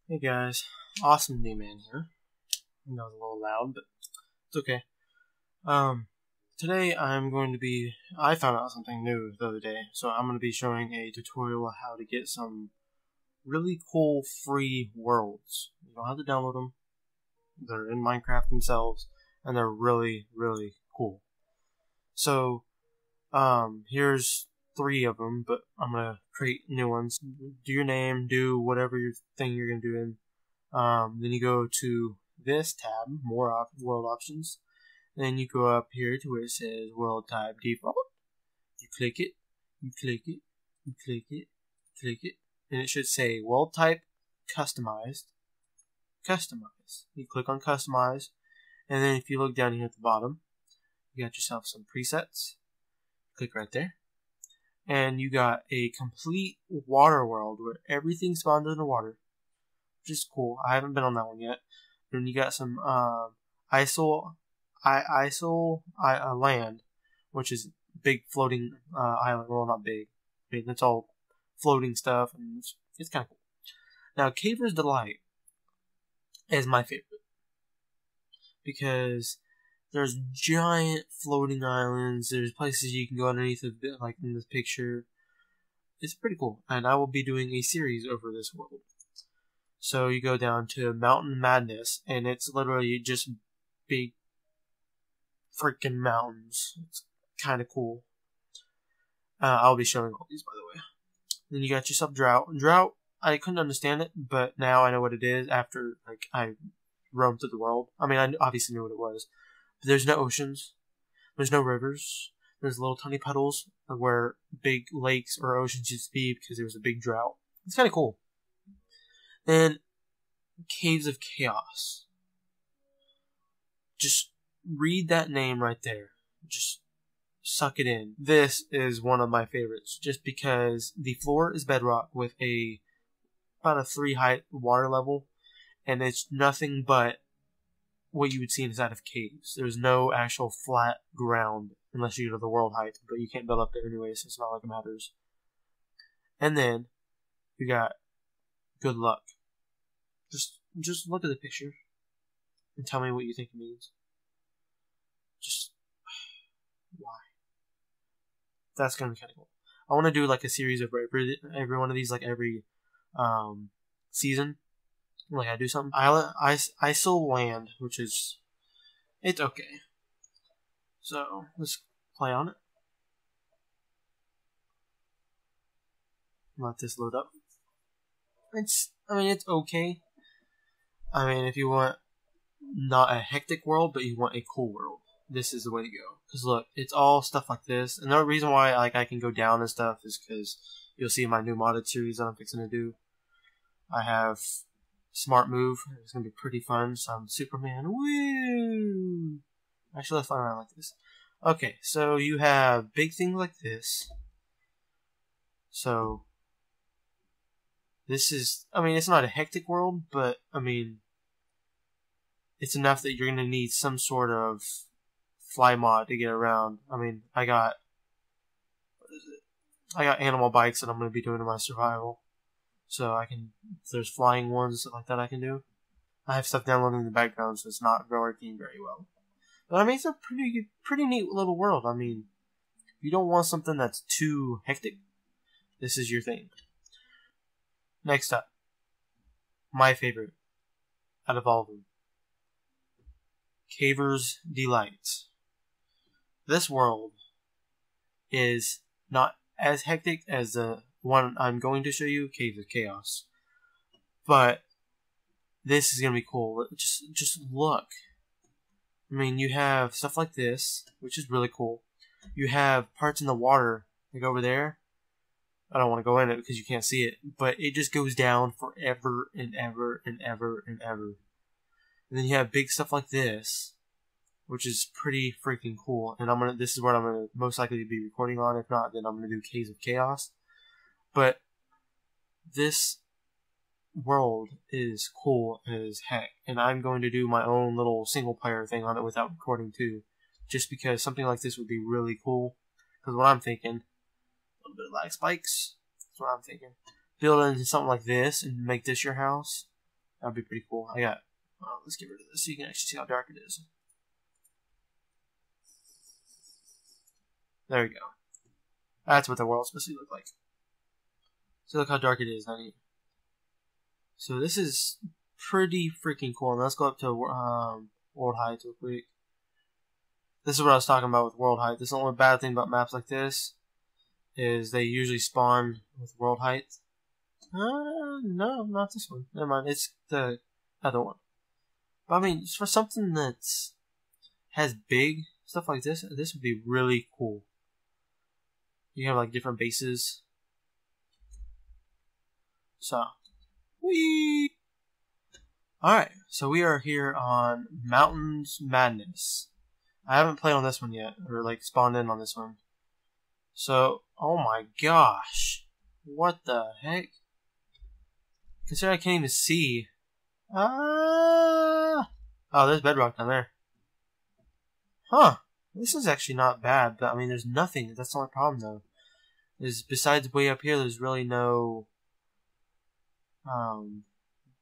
Hey guys, Awesome D-Man here. I know it's a little loud, but it's okay. Today I found out something new the other day, so I'm going to be showing a tutorial on how to get some really cool free worlds. You don't have to download them. They're in Minecraft themselves, and they're really, really cool. So, here's 3 of them, but I'm going to create new ones. Do your name, do whatever thing you're going to do in. Then you go to this tab, more world options. Then you go up here to where it says world type default. You click it, you click it, you click it, click it, and it should say world type customized. Customize. You click on customize, and then if you look down here at the bottom, you got yourself some presets. Click right there. And you got a complete water world where everything spawns in the water. Which is cool. I haven't been on that one yet. Then you got some ISO land, which is big floating island. Well, not big. I mean, it's all floating stuff, and it's kind of cool. Now, Caver's Delight is my favorite because there's giant floating islands. There's places you can go underneath of it, like in this picture. It's pretty cool, and I will be doing a series over this world. So you go down to Mountain Madness, and it's literally just big freaking mountains. It's kind of cool. I'll be showing all these, by the way. Then you got yourself Drought. Drought, I couldn't understand it, but now I know what it is after I roamed through the world. I mean, I obviously knew what it was. But there's no oceans. There's no rivers. There's little tiny puddles where big lakes or oceans used to be because there was a big drought. It's kind of cool. Then, Caves of Chaos. Just read that name right there. Just suck it in. This is one of my favorites, just because the floor is bedrock with about a 3 height water level, and it's nothing but what you would see inside of caves. There's no actual flat ground unless you go to the world height, but you can't build up there anyway, so it's not like it matters. And then, you got Good Luck. Just look at the picture and tell me what you think it means. Just why? That's gonna be kind of cool. I want to do like a series of every one of these, like every season. Like I do something. ISO land, which is it's okay. So let's play on it. Let this load up. It's okay. I mean, if you want not a hectic world, but you want a cool world, this is the way to go. Because look, it's all stuff like this. And the reason why I can go down and stuff is because you'll see my new modded series that I'm fixing to do. I have Smart Move. It's going to be pretty fun. So I'm Superman. Woo! Actually, let's fly around like this. Okay, so you have big things like this. So this is, it's not a hectic world, but, it's enough that you're going to need some sort of fly mod to get around. I got animal bikes that I'm going to be doing in my survival. So there's flying ones, stuff like that I can do. I have stuff downloading in the background, so it's not working very well. But, it's a pretty neat little world. If you don't want something that's too hectic, this is your thing. Next up, my favorite out of all of them, Caver's Delight. This world is not as hectic as the one I'm going to show you, Caves of Chaos, but this is gonna be cool. Just look. You have stuff like this, which is really cool. You have parts in the water, like over there. I don't want to go in it because you can't see it, but it just goes down forever and ever and ever and ever. And then you have big stuff like this, which is pretty freaking cool. And this is what I'm gonna most likely be recording on. If not, then I'm gonna do Caves of Chaos. But this world is cool as heck, and I'm going to do my own little single player thing on it without recording too, just because something like this would be really cool. Because what I'm thinking, a little bit of lag spikes. That's what I'm thinking. Build into something like this and make this your house. That'd be pretty cool. I got. Let's get rid of this so you can actually see how dark it is. There we go. That's what the world's supposed to look like. So look how dark it is, honey. So this is pretty freaking cool. Now let's go up to world height real quick. This is what I was talking about with world height. This is the only bad thing about maps like this is they usually spawn with world height. No, not this one. Never mind. It's the other one. But I mean, for something that has big stuff like this, this would be really cool. You have like different bases. So, whee! Alright, so we are here on Mountains Madness. I haven't played on this one yet, or like spawned in on this one. So, oh my gosh. What the heck? Considering I can't even see. Oh, there's bedrock down there. Huh. This is actually not bad, but I mean, there's nothing. That's the only problem, though. Is besides way up here, there's really no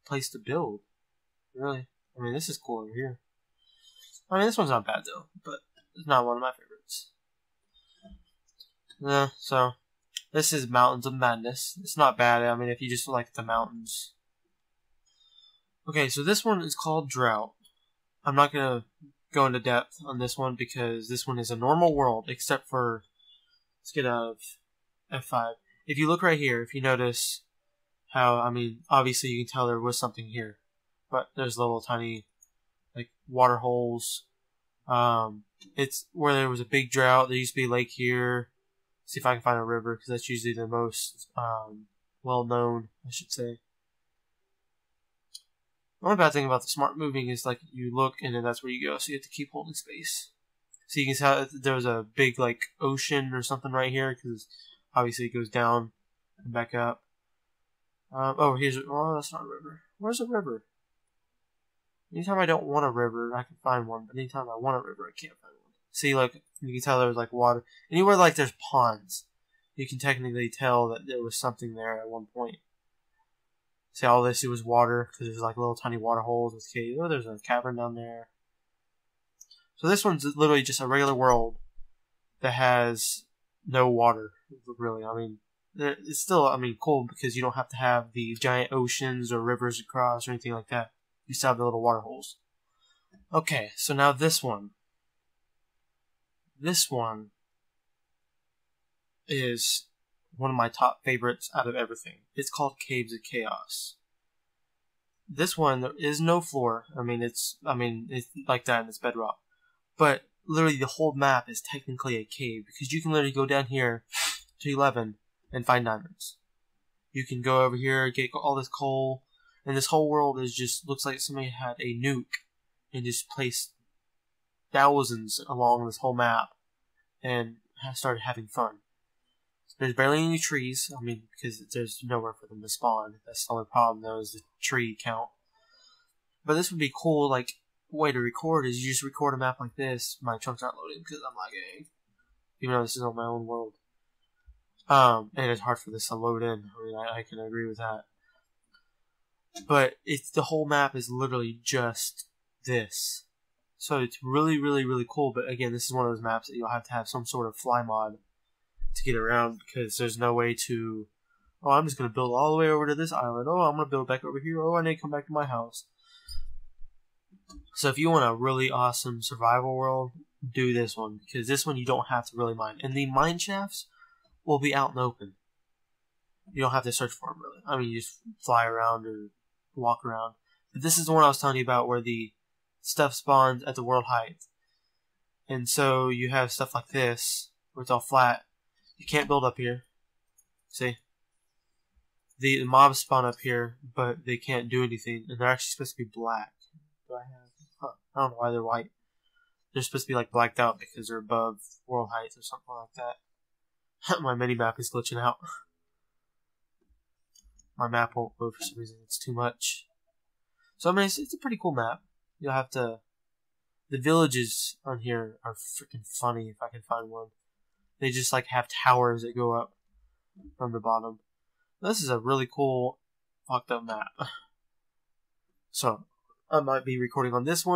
place to build. Really. I mean, this is cool over here. I mean, this one's not bad, though, but it's not one of my favorites. Yeah, so this is Mountains of Madness. It's not bad. I mean, if you just like the mountains. Okay, so this one is called Drought. I'm not going to go into depth on this one because this one is a normal world, except for, let's get out of F5. If you look right here, if you notice how, I mean, obviously you can tell there was something here, but there's little tiny, like, water holes. It's where there was a big drought. There used to be a lake here. See if I can find a river, because that's usually the most well-known, I should say. The only bad thing about the smart moving is, like, you look and then that's where you go, so you have to keep holding space. So you can tell there was a big, like, ocean or something right here, because obviously it goes down and back up. Oh, that's not a river. Where's a river? Anytime I don't want a river, I can find one, but anytime I want a river, I can't find one. See, like, you can tell there's, like, water. Anywhere, like, there's ponds, you can technically tell that there was something there at one point. See, all this was water, because there's, like, little tiny water holes with caves. Oh, there's a cavern down there. So this one's literally just a regular world that has no water, really. I mean, it's still, I mean, cool, because you don't have to have the giant oceans or rivers across or anything like that. You still have the little water holes. Okay, so now this one. This one is one of my top favorites out of everything. It's called Caves of Chaos. This one, there is no floor. I mean, it's like that and it's bedrock. But literally the whole map is technically a cave, because you can literally go down here to 11 and find diamonds. You can go over here, get all this coal, and this whole world is just, looks like somebody had a nuke and just placed thousands along this whole map and started having fun. There's barely any trees, I mean, because there's nowhere for them to spawn. That's the only problem, though, is the tree count. But this would be cool, like, way to record is you just record a map like this. My chunks aren't loading because I'm lagging, even though this is on my own world. And it's hard for this to load in. I mean, I can agree with that. But the whole map is literally just this. So it's really, really, really cool. But again, this is one of those maps that you'll have to have some sort of fly mod to get around, because there's no way to, oh, I'm just going to build all the way over to this island. Oh, I'm going to build back over here. Oh, I need to come back to my house. So if you want a really awesome survival world, do this one, because this one you don't have to really mine. And the mine shafts will be out in the open. You don't have to search for them, really. I mean, you just fly around or walk around. But this is the one I was telling you about where the stuff spawns at the world height. And so you have stuff like this, where it's all flat. You can't build up here. See? The mobs spawn up here, but they can't do anything. And they're actually supposed to be black. Do I have... Huh, I don't know why they're white. They're supposed to be like blacked out because they're above world height or something like that. My mini-map is glitching out. My map won't move for some reason. It's too much. So, I mean, it's a pretty cool map. You'll have to... The villages on here are freaking funny if I can find one. They just, like, have towers that go up from the bottom. This is a really cool, fucked up map. So I might be recording on this one.